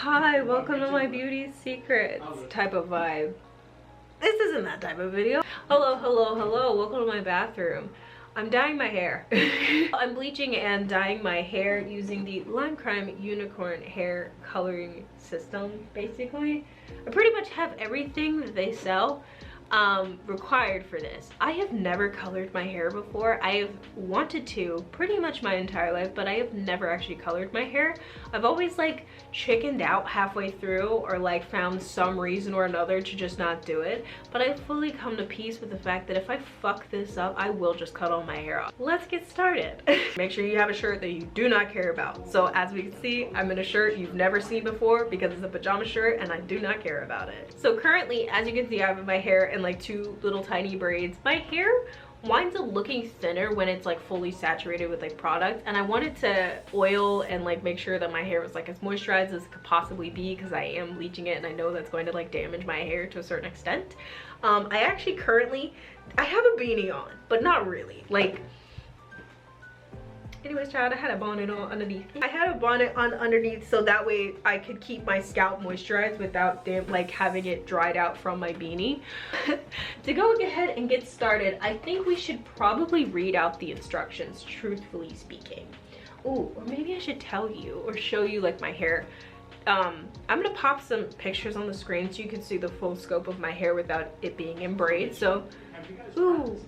Hi, welcome to my beauty secrets type of vibe. This isn't that type of video. Hello, hello, hello, welcome to my bathroom. I'm dyeing my hair. I'm bleaching and dyeing my hair using the Lime Crime Unicorn hair coloring system, basically. I pretty much have everything that they sell required for this. I have never colored my hair before. I have wanted to pretty much my entire life, but I have never actually colored my hair. I've always like chickened out halfway through or like found some reason or another to just not do it. But I've fully come to peace with the fact that if I fuck this up, I will just cut all my hair off. Let's get started. Make sure you have a shirt that you do not care about. So as we can see, I'm in a shirt you've never seen before because it's a pajama shirt and I do not care about it. So currently, as you can see, I have my hair in like two little tiny braids. My hair winds up looking thinner when it's like fully saturated with like product, and I wanted to oil and like make sure that my hair was like as moisturized as it could possibly be because I am bleaching it and I know that's going to like damage my hair to a certain extent. I actually I have a beanie on, but not really. Like, anyways, child, I had a bonnet on underneath. I had a bonnet on underneath so that way I could keep my scalp moisturized without like having it dried out from my beanie. To go ahead and get started, I think we should probably read out the instructions, truthfully speaking. Ooh, or maybe I should tell you or show you like my hair. I'm gonna pop some pictures on the screen so you can see the full scope of my hair without it being in braids. So, ooh,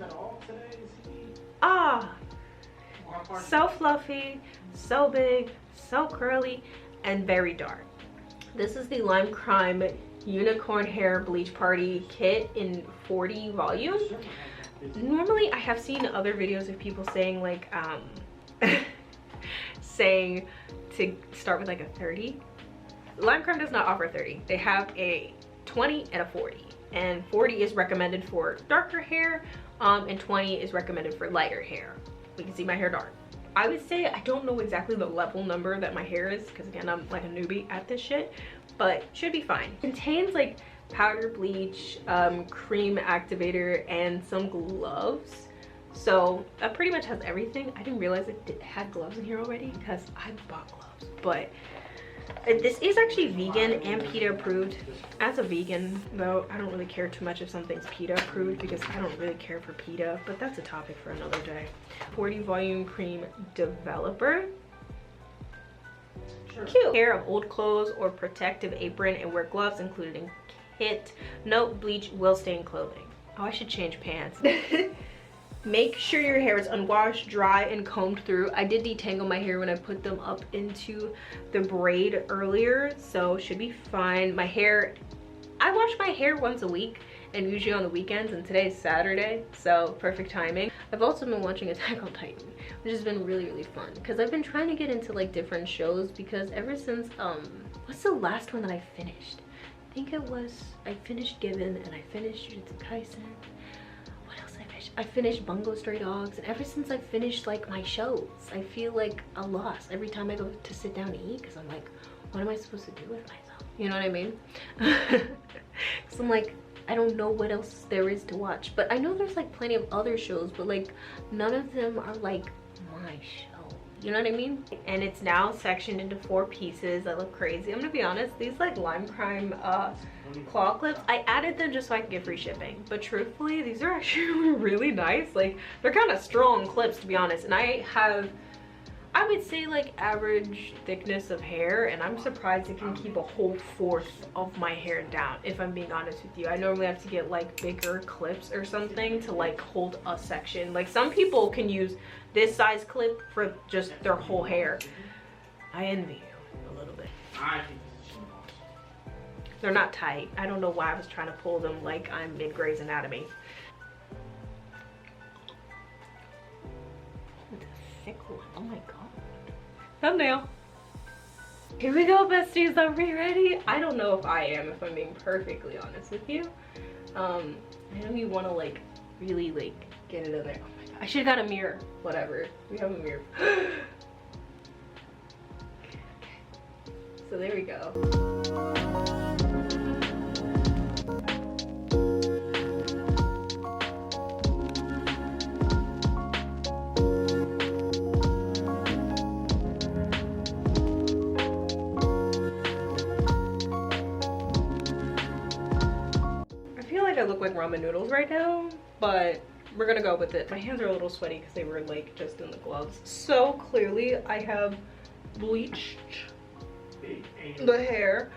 so fluffy, so big, so curly, and very dark. This is the Lime Crime Unicorn Hair Bleach Party Kit in 40 volumes. Normally, I have seen other videos of people saying like, saying to start with like a 30. Lime Crime does not offer 30. They have a 20 and a 40. And 40 is recommended for darker hair, and 20 is recommended for lighter hair. You can see my hair dark. I would say I don't know exactly the level number that my hair is because again, I'm like a newbie at this shit, but should be fine. It contains like powder bleach, cream activator, and some gloves. So that pretty much has everything. I didn't realize it had gloves in here already because I bought gloves, but this is actually vegan and PETA approved. As a vegan though, I don't really care too much if something's PETA approved because I don't really care for PETA, but that's a topic for another day. 40 volume cream developer. Sure. Cute. Pair of old clothes or protective apron and wear gloves included in kit. Note, bleach will stain clothing. Oh, I should change pants. Make sure your hair is unwashed, dry, and combed through. I did detangle my hair when I put them up into the braid earlier, so should be fine. My hair, I wash my hair once a week and usually on the weekends, and today is Saturday, so perfect timing. I've also been watching Attack on Titan, which has been really, really fun because I've been trying to get into like different shows because ever since, what's the last one that I finished? I think it was, I finished Given and I finished Jujutsu Kaisen. I finished Bungo Stray Dogs, and ever since I finished like my shows, I feel like a loss every time I go to sit down to eat because I'm like, what am I supposed to do with myself? You know what I mean? So I'm like, I don't know what else there is to watch, but I know there's like plenty of other shows, but like none of them are like my show. You know what I mean? And it's now sectioned into 4 pieces that look crazy. I'm gonna be honest, these like Lime Crime claw clips, I added them just so I could get free shipping, but truthfully these are actually really nice. Like, they're kind of strong clips to be honest, and I have, I would say like average thickness of hair, and I'm surprised it can keep a whole 1/4 of my hair down, if I'm being honest with you. I normally have to get like bigger clips or something to like hold a section. Like some people can use this size clip for just their whole hair. I envy you a little bit. They're not tight. I don't know why I was trying to pull them like I'm mid Grey's Anatomy. It's a thick one. Oh my god. Thumbnail. Here we go, besties. Are we ready? I don't know if I am, if I'm being perfectly honest with you. I know you want to like really like get it in there. Oh my god. I should have got a mirror. Whatever. We have a mirror. Okay. So there we go. look like ramen noodles right now, but we're gonna go with it. My hands are a little sweaty because they were like just in the gloves. So clearly I have bleached the hair.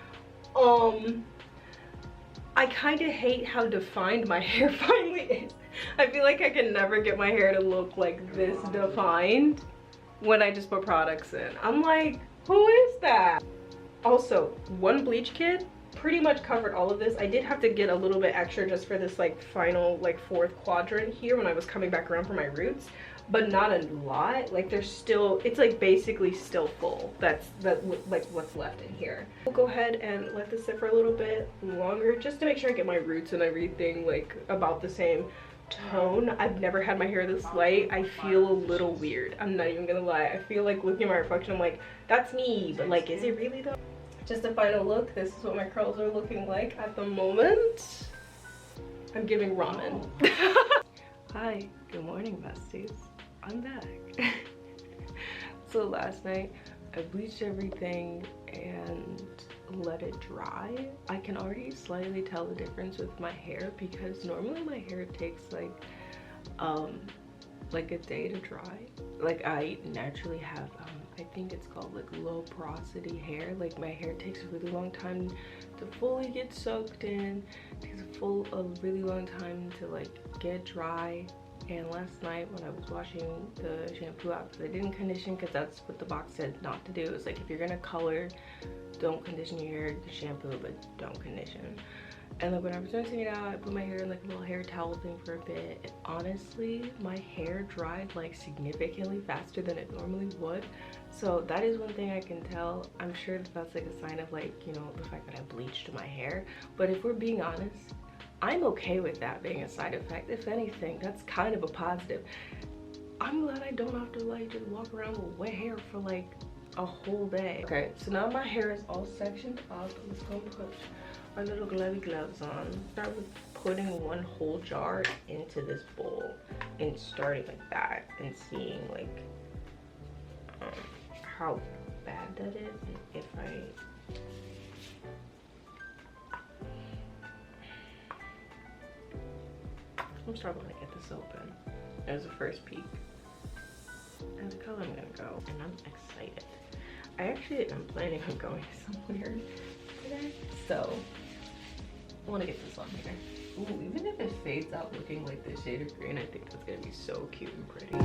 I kind of hate how defined my hair finally is. I feel like I can never get my hair to look like this defined when I just put products in. I'm like, who is that? Also, one bleach kit pretty much covered all of this. I did have to get a little bit extra just for this like final like fourth quadrant here when I was coming back around for my roots, but not a lot. Like there's still, it's like basically still full. That's like what's left in here. We'll go ahead and let this sit for a little bit longer just to make sure I get my roots and everything like about the same tone. I've never had my hair this light. I feel a little weird. I'm not even gonna lie. I feel like looking at my reflection, I'm like, that's me, but like, is it really though? Just a final look. This is what my curls are looking like at the moment. I'm giving ramen. Hi, good morning besties. I'm back. So last night I bleached everything and let it dry. I can already slightly tell the difference with my hair because normally my hair takes like a day to dry. Like I naturally have I think it's called like low porosity hair. Like my hair takes a really long time to fully get soaked in. It takes a really long time to like get dry. And last night when I was washing the shampoo out, because I didn't condition because that's what the box said not to do. It's like if you're gonna color, don't condition your hair, the shampoo, but don't condition. And like when I was rinsing it out, I put my hair in like a little hair towel thing for a bit. And honestly, my hair dried like significantly faster than it normally would. So that is one thing I can tell. I'm sure that that's like a sign of like, you know, the fact that I bleached my hair. But if we're being honest, I'm okay with that being a side effect. If anything, that's kind of a positive. I'm glad I don't have to like just walk around with wet hair for like a whole day. Okay, so now my hair is all sectioned up. I'm just gonna put our little glovey gloves on. Start with putting one whole jar into this bowl and starting like that and seeing like how bad that is. And if I'm starting to get this open as a first peek and the color I'm gonna go, and I'm excited. I actually am planning on going somewhere today, so I want to get this on here. Ooh, even if it fades out looking like this shade of green, I think that's gonna be so cute and pretty.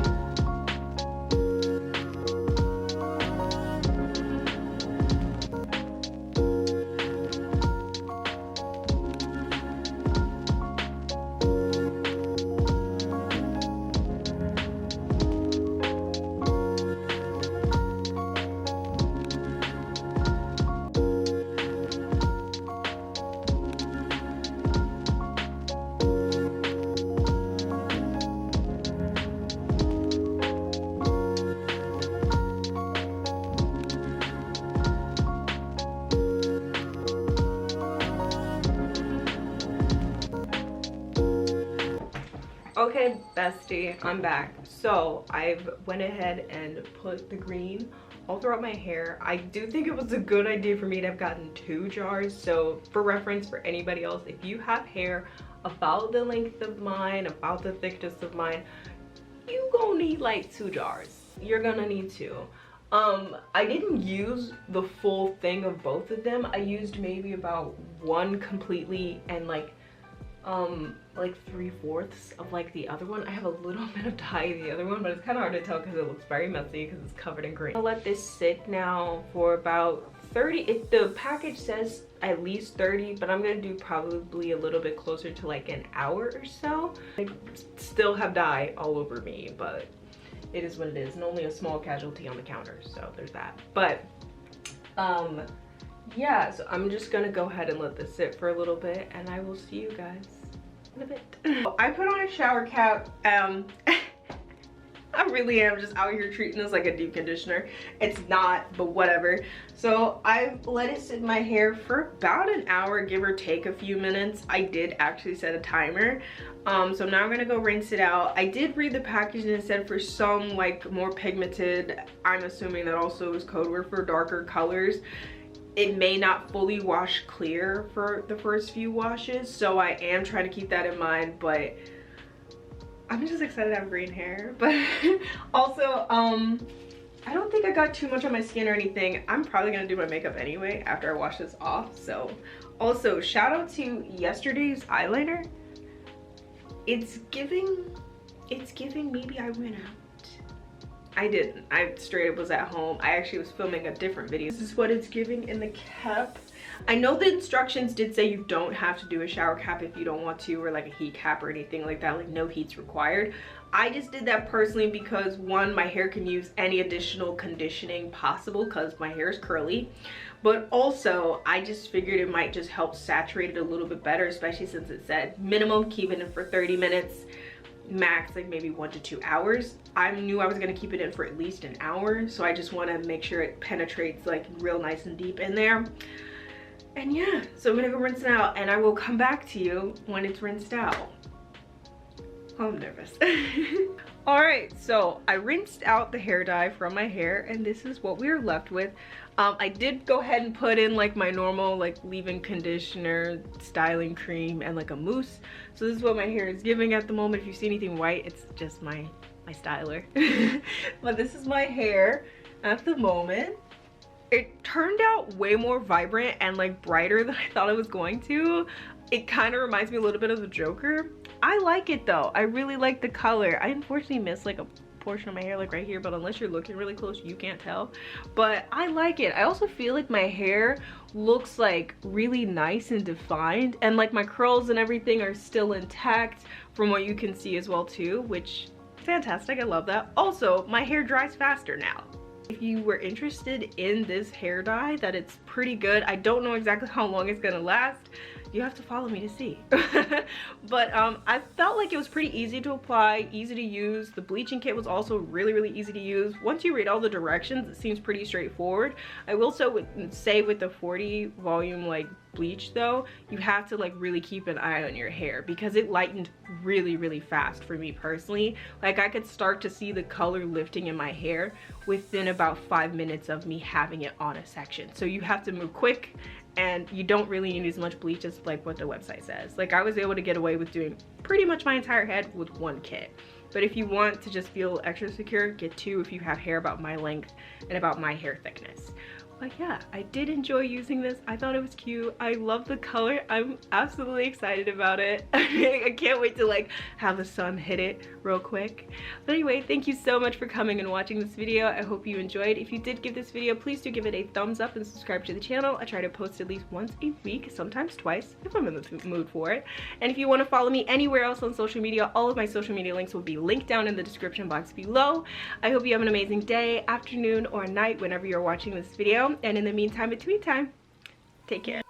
Okay, bestie, I'm back. So I've went ahead and put the green all throughout my hair. I do think it was a good idea for me to have gotten 2 jars. So for reference for anybody else, if you have hair about the length of mine, about the thickness of mine, you gonna need like 2 jars. You're gonna need 2. I didn't use the full thing of both of them. I used maybe about 1 completely and like 3/4 of like the other one. I have a little bit of dye in the other one, but it's kind of hard to tell because it looks very messy because it's covered in green. I'll let this sit now for about 30. If the package says at least 30, but I'm gonna do probably a little bit closer to like an hour or so. I still have dye all over me, but it is what it is, and only a small casualty on the counter, so there's that. But yeah, so I'm just gonna go ahead and let this sit for a little bit, and I will see you guys in a bit. I put on a shower cap. I really am just out here treating this like a deep conditioner. It's not, but whatever. So I've let it sit in my hair for about an hour, give or take a few minutes. I did actually set a timer. So now I'm gonna go rinse it out. I did read the package and it said for some like more pigmented, I'm assuming that also is code word for darker colors, it may not fully wash clear for the first few washes, so I am trying to keep that in mind. But I'm just excited to have green hair. But also, I don't think I got too much on my skin or anything. I'm probably gonna do my makeup anyway after I wash this off. So also, shout out to yesterday's eyeliner. It's giving maybe I went out. I didn't. I straight up was at home. I actually was filming a different video. This is what it's giving in the cap. I know the instructions did say you don't have to do a shower cap if you don't want to, or like a heat cap or anything like that. Like, no heat's required. I just did that personally because, one, my hair can use any additional conditioning possible because my hair is curly. But also, I just figured it might just help saturate it a little bit better, especially since it said minimum keep it in for 30 minutes, max like maybe 1 to 2 hours. I knew I was gonna keep it in for at least an hour, so I just wanna make sure it penetrates like real nice and deep in there. And yeah, so I'm gonna go rinse it out and I will come back to you when it's rinsed out. Oh, I'm nervous. All right, so I rinsed out the hair dye from my hair and this is what we are left with. I did go ahead and put in like my normal like leave-in conditioner, styling cream, and like a mousse. So this is what my hair is giving at the moment. If you see anything white, it's just my styler. But this is my hair at the moment. It turned out way more vibrant and like brighter than I thought it was going to. It kind of reminds me a little bit of the Joker. I like it though. I really like the color. I unfortunately missed like a portion of my hair like right here, but unless you're looking really close you can't tell. But I like it. I also feel like my hair looks like really nice and defined, and like my curls and everything are still intact from what you can see as well too, which fantastic. I love that. Also, my hair dries faster now. If you were interested in this hair dye, that it's pretty good. I don't know exactly how long it's gonna last. You have to follow me to see. But I felt like it was pretty easy to apply, easy to use. The bleaching kit was also really easy to use. Once you read all the directions, it seems pretty straightforward. I will say with the 40 volume like bleach though, you have to like really keep an eye on your hair because it lightened really fast for me personally. Like, I could start to see the color lifting in my hair within about 5 minutes of me having it on a section. So you have to move quick, and you don't really need as much bleach as like what the website says. Like, I was able to get away with doing pretty much my entire head with 1 kit. But if you want to just feel extra secure, get 2 if you have hair about my length and about my hair thickness. But yeah, I did enjoy using this. I thought it was cute. I love the color. I'm absolutely excited about it. I can't wait to like have the sun hit it real quick. But anyway, thank you so much for coming and watching this video. I hope you enjoyed. If you did give this video, please do give it a thumbs up and subscribe to the channel. I try to post at least once a week, sometimes twice if I'm in the mood for it. And if you want to follow me anywhere else on social media, all of my social media links will be linked down in the description box below. I hope you have an amazing day, afternoon, or night whenever you're watching this video. And in the meantime, between time, take care.